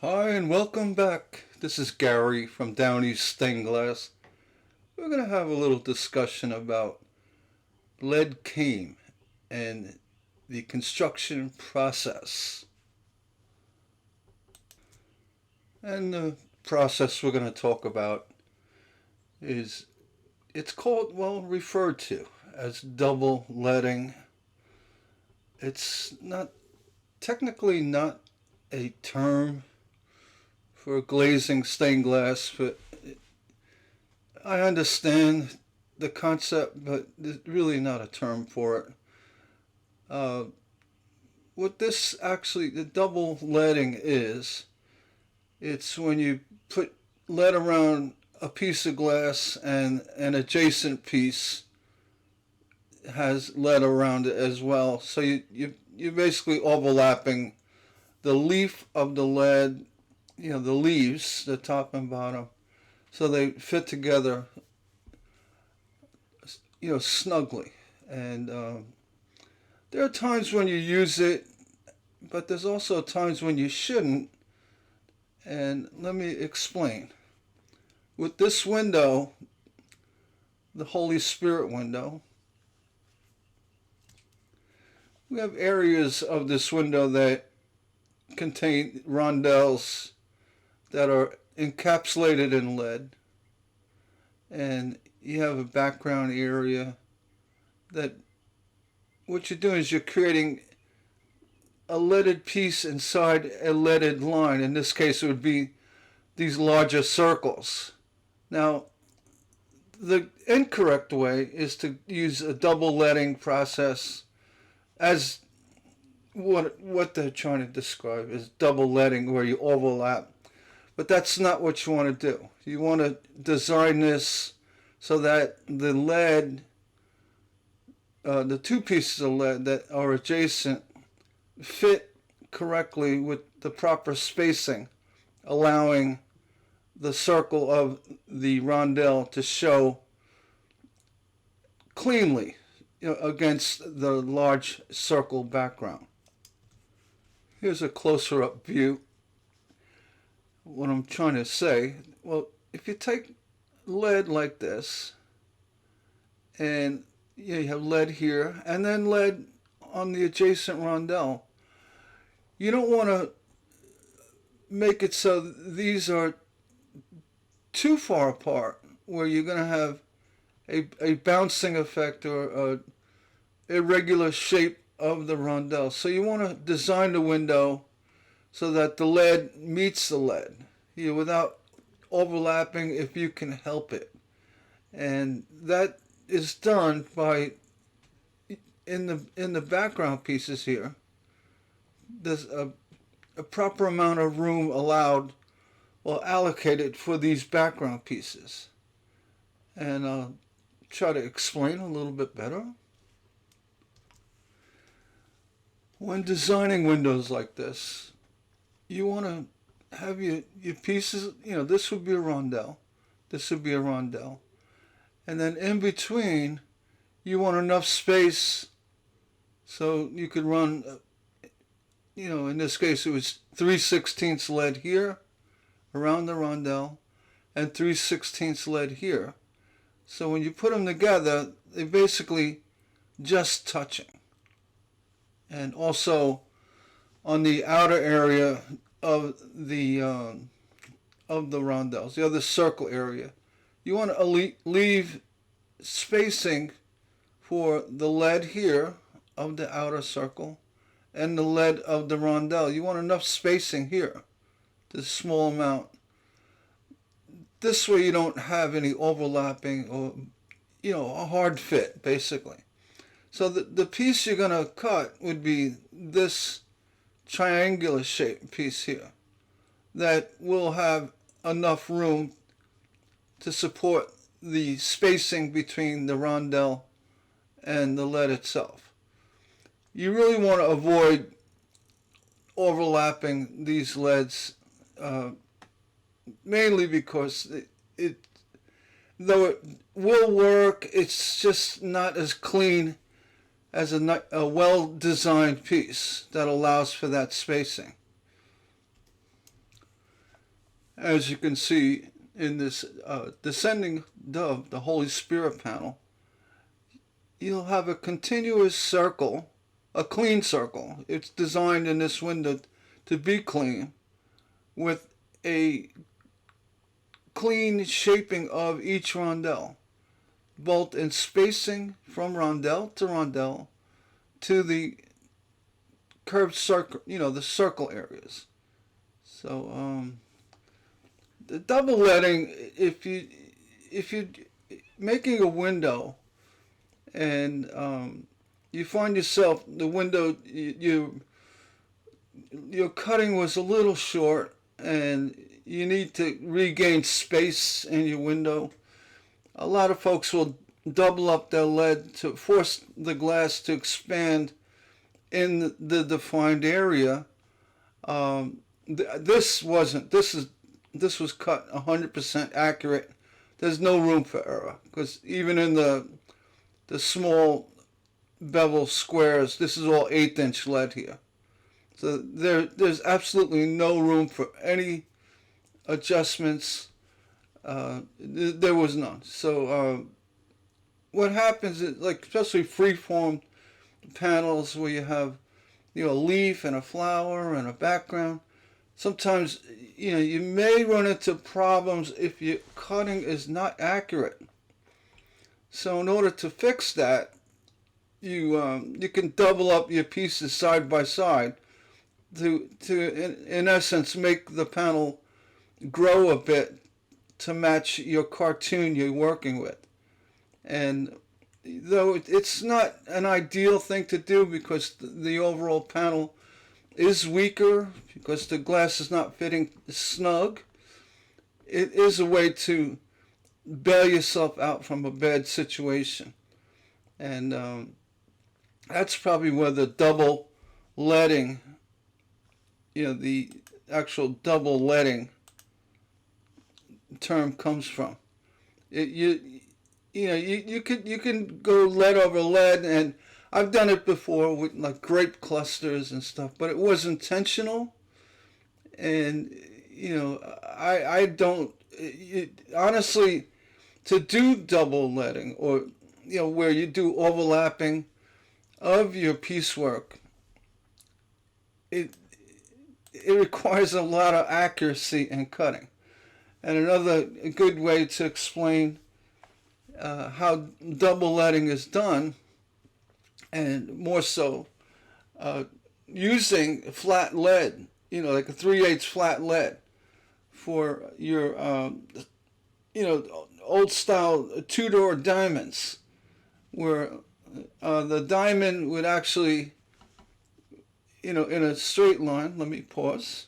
Hi and welcome back. This is Gary from Downey's Stained Glass. We're going to have a little discussion about lead cane and the construction process. And the process we're going to talk about is it's called, referred to as double leading. It's not technically not a term for glazing stained glass, but I understand the concept, but there's really not a term for it. Uh, what this actually, the double leading is, it's when you put lead around a piece of glass and an adjacent piece has lead around it as well. So you're basically overlapping the leaf of the lead, the leaves, the top and bottom, so they fit together, snugly. And there are times when you use it, but there's also times when you shouldn't. And let me explain. With this window, the Holy Spirit window, we have areas of this window that contain rondelles that are encapsulated in lead. And you have a background area that what you're doing is you're creating a leaded piece inside a leaded line. In this case, it would be these larger circles. Now, the incorrect way is to use a double leading process as what they're trying to describe is double leading, where you overlap. But that's not what you want to do. You want to design this so that the lead, the two pieces of lead that are adjacent, fit correctly with the proper spacing, allowing the circle of the rondelle to show cleanly, against the large circle background. Here's a closer up view. What I'm trying to say, well, if you take lead like this, and you have lead here, and then lead on the adjacent rondelle, you don't want to make it so these are too far apart, where you're going to have a bouncing effect or a irregular shape of the rondelle. So you want to design the window so that the lead meets the lead, without overlapping if you can help it. And that is done by in the background pieces here. There's a proper amount of room allowed or allocated for these background pieces. And I'll try to explain a little bit better. When designing windows like this, you want to have your pieces, this would be a rondelle, this would be a rondelle. And then in between, you want enough space so you could run, in this case it was 3/16 lead here around the rondelle and 3/16 lead here. So when you put them together, they basically just touching. And also on the outer area of the rondelles, the other circle area, you want to leave spacing for the lead here of the outer circle and the lead of the rondelle. You want enough spacing here, this small amount. This way you don't have any overlapping or, a hard fit, basically. So the piece you're going to cut would be this triangular shaped piece here that will have enough room to support the spacing between the rondelle and the lead itself. You really want to avoid overlapping these leads, mainly because though it will work, it's just not as clean as a well-designed piece that allows for that spacing. as you can see in this descending dove, the Holy Spirit panel, you'll have a continuous circle, a clean circle. It's designed in this window to be clean, with a clean shaping of each rondelle, both in spacing from rondelle to the curved circle, the circle areas. So the double letting, if you making a window and you find yourself the window your cutting was a little short and you need to regain space in your window, a lot of folks will double up their lead to force the glass to expand in the defined area. This was cut 100% accurate. There's no room for error, because even in the small bevel squares, this is all 1/8" lead here. So there's absolutely no room for any adjustments. There was none. So what happens is, like, especially free-form panels where you have a leaf and a flower and a background, sometimes you may run into problems if your cutting is not accurate. So in order to fix that, you can double up your pieces side by side to in essence make the panel grow a bit to match your cartoon you're working with. And though it's not an ideal thing to do, because the overall panel is weaker because the glass is not fitting snug, it is a way to bail yourself out from a bad situation. And that's probably where the double leading, the actual double leading term comes from. You can go lead over lead, and I've done it before with like grape clusters and stuff, but it was intentional. And I don't honestly, to do double leading, or where you do overlapping of your piecework, it requires a lot of accuracy in cutting. And another good way to explain how double leading is done, and more so using flat lead, like a 3/8 flat lead for your old style two-door diamonds, where the diamond would actually, in a straight line. Let me pause.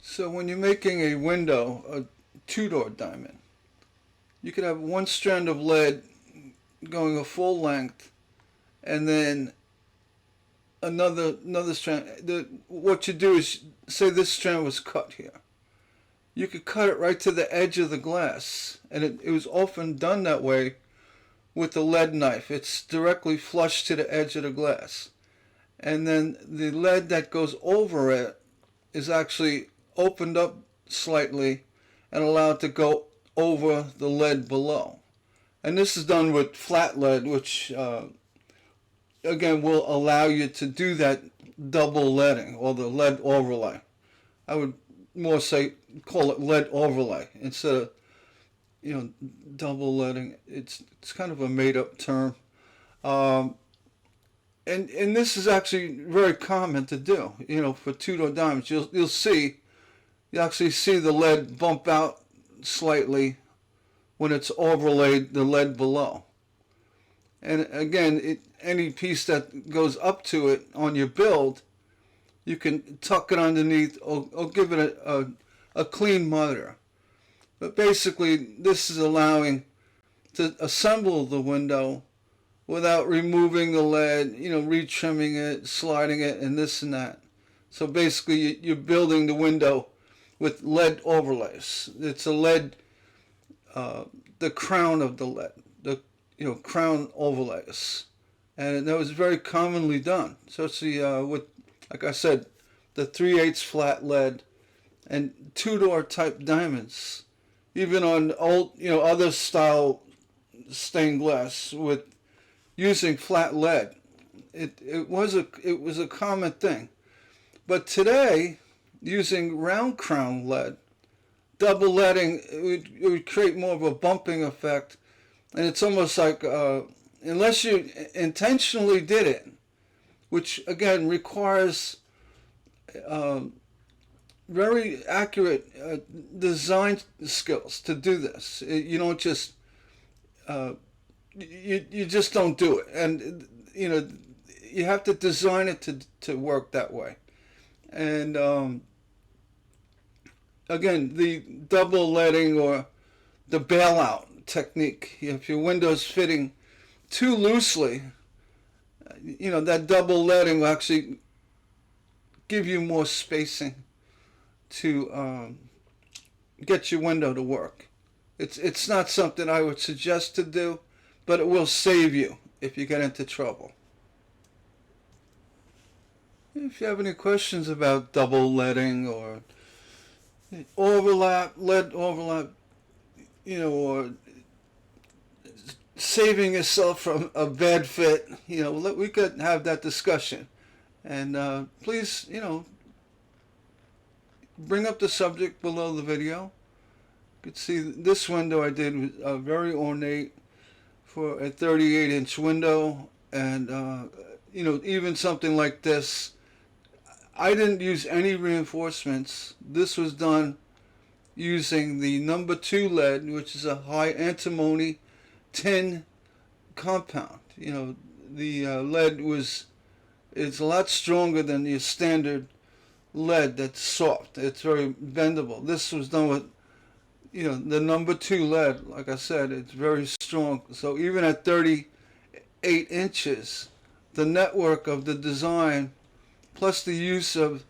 So when you're making a window, a two-door diamond, you could have one strand of lead going a full length, and then another strand. What you do is, say this strand was cut here, you could cut it right to the edge of the glass, and it was often done that way with the lead knife. It's directly flush to the edge of the glass, and then the lead that goes over it is actually opened up slightly and allowed to go over the lead below. And this is done with flat lead, which again will allow you to do that double leading or the lead overlay. I would more say call it lead overlay instead of double leading. It's kind of a made up term. And this is actually very common to do. For two-door diamonds, you'll actually see the lead bump out slightly when it's overlaid the lead below. And again, any piece that goes up to it on your build, you can tuck it underneath or give it a clean miter. But basically, this is allowing to assemble the window without removing the lead, retrimming it, sliding it, and this and that. So basically, you're building the window with lead overlays. It's a lead, the crown of the lead, the crown overlays, and that was very commonly done. Especially with, like I said, the 3/8 flat lead and two-door type diamonds, even on old, other style stained glass with using flat lead. It was a common thing. But today, using round crown lead, double leading, it would create more of a bumping effect. And it's almost like, unless you intentionally did it, which again requires very accurate design skills to do this. You don't just you just don't do it, and you have to design it to work that way. And again, the double leading or the bailout technique, if your window's fitting too loosely, that double leading will actually give you more spacing to get your window to work. It's not something I would suggest to do, but it will save you if you get into trouble. If you have any questions about double leading or lead overlap, or saving yourself from a bad fit, we could have that discussion. And please, bring up the subject below the video. You can see this window I did was very ornate for a 38-inch window, and even something like this, I didn't use any reinforcements. This was done using the number 2 lead, which is a high antimony tin compound. The lead it's a lot stronger than your standard lead that's soft. It's very bendable. This was done with the number 2 lead. Like I said, it's very strong. So even at 38 inches, the network of the design plus the use of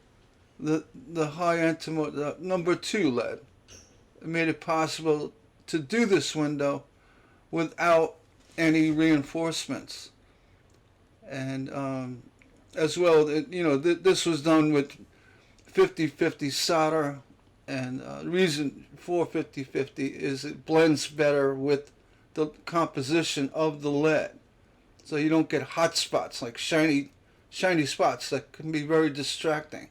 the high antimony, the number 2 lead, made it possible to do this window without any reinforcements. And as well, this was done with 50-50 solder, and the reason for 50-50 is it blends better with the composition of the lead, so you don't get hot spots, like shiny spots that can be very distracting.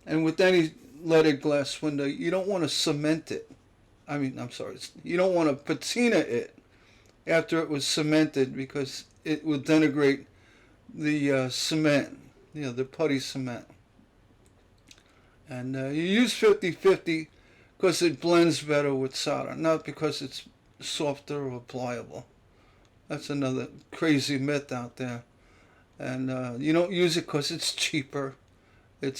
And with any leaded glass window, you don't want to cement it. You don't want to patina it after it was cemented, because it will denigrate the cement, the putty cement. And you use 50-50 because it blends better with solder, not because it's softer or pliable. That's another crazy myth out there. And you don't use it because it's cheaper. You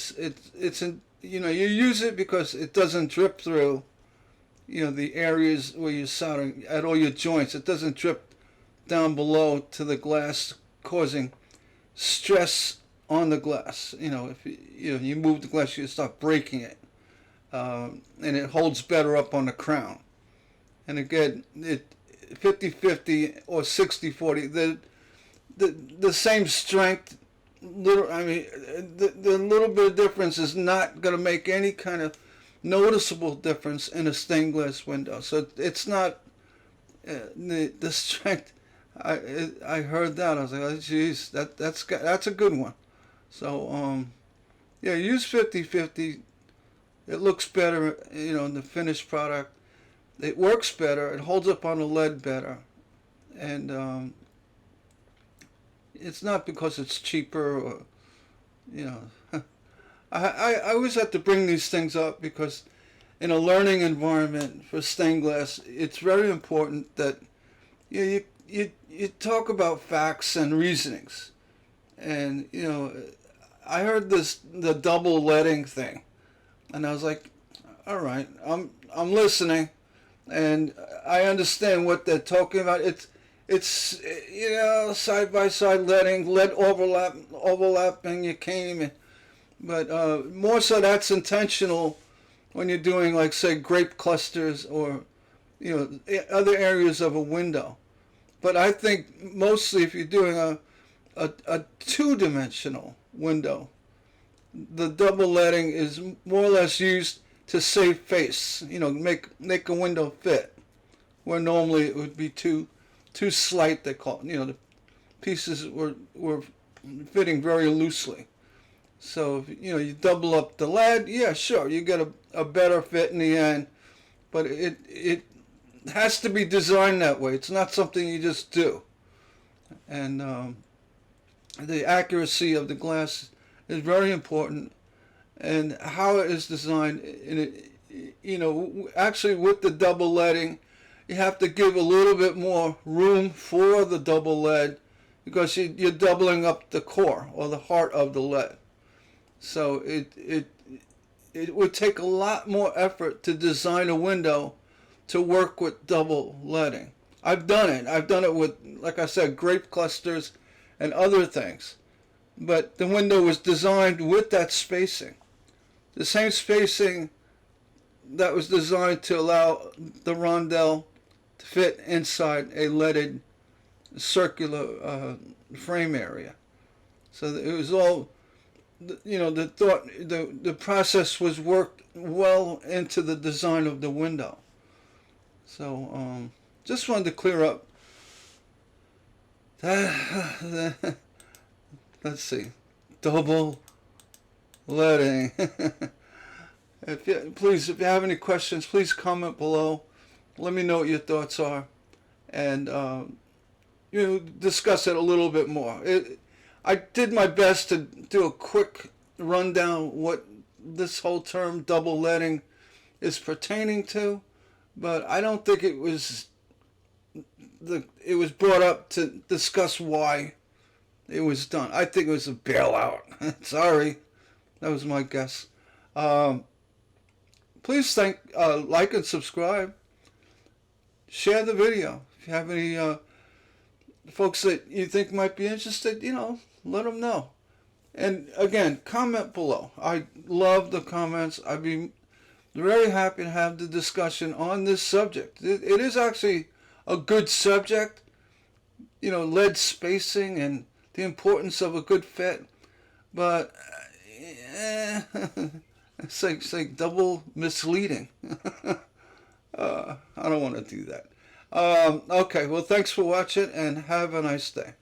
use it because it doesn't drip through, the areas where you're soldering at all your joints. It doesn't drip down below to the glass, causing stress on the glass. If you move the glass, you start breaking it, and it holds better up on the crown. And again, 50-50 or 60-40, the same strength. The little bit of difference is not going to make any kind of noticeable difference in a stained glass window. So it's not the strength. I heard that. I was like, oh, geez, that's a good one. So yeah, use 50/50. It looks better, in the finished product. It works better. It holds up on the lead better, and it's not because it's cheaper or you know. I always have to bring these things up because in a learning environment for stained glass, it's very important that you talk about facts and reasonings. And I heard the double leading thing, and I was like, all right, I'm listening, and I understand what they're talking about. It's side by side leading, lead overlapping your cane, but more so that's intentional when you're doing, like, say, grape clusters or other areas of a window. But I think mostly if you're doing a two-dimensional window, the double leading is more or less used to save face. Make a window fit where normally it would be too slight. They call it. The pieces were fitting very loosely. So if, you double up the lead, yeah, sure, you get a better fit in the end. But it has to be designed that way. It's not something you just do. And the accuracy of the glass is very important, and how it is designed. Actually with the double leading, you have to give a little bit more room for the double lead because you're doubling up the core or the heart of the lead. So it would take a lot more effort to design a window to work with double leading. I've done it. I've done it with, like I said, grape clusters and other things. But the window was designed with that spacing. The same spacing that was designed to allow the rondelle to fit inside a leaded circular frame area. So it was all, the process was worked well into the design of the window. So just wanted to clear up that. Let's see, double leading. If you have any questions, please comment below. Let me know what your thoughts are, and discuss it a little bit more. I did my best to do a quick rundown what this whole term double leading is pertaining to, but I don't think it was brought up to discuss why it was done. I think it was a bailout. Sorry, that was my guess. Please like and subscribe. Share the video. If you have any folks that you think might be interested, let them know. And again, comment below. I love the comments. I'd be very happy to have the discussion on this subject. It is actually a good subject. Lead spacing and the importance of a good fit, but it's like double misleading. I don't want to do that. Okay, well, thanks for watching, and have a nice day.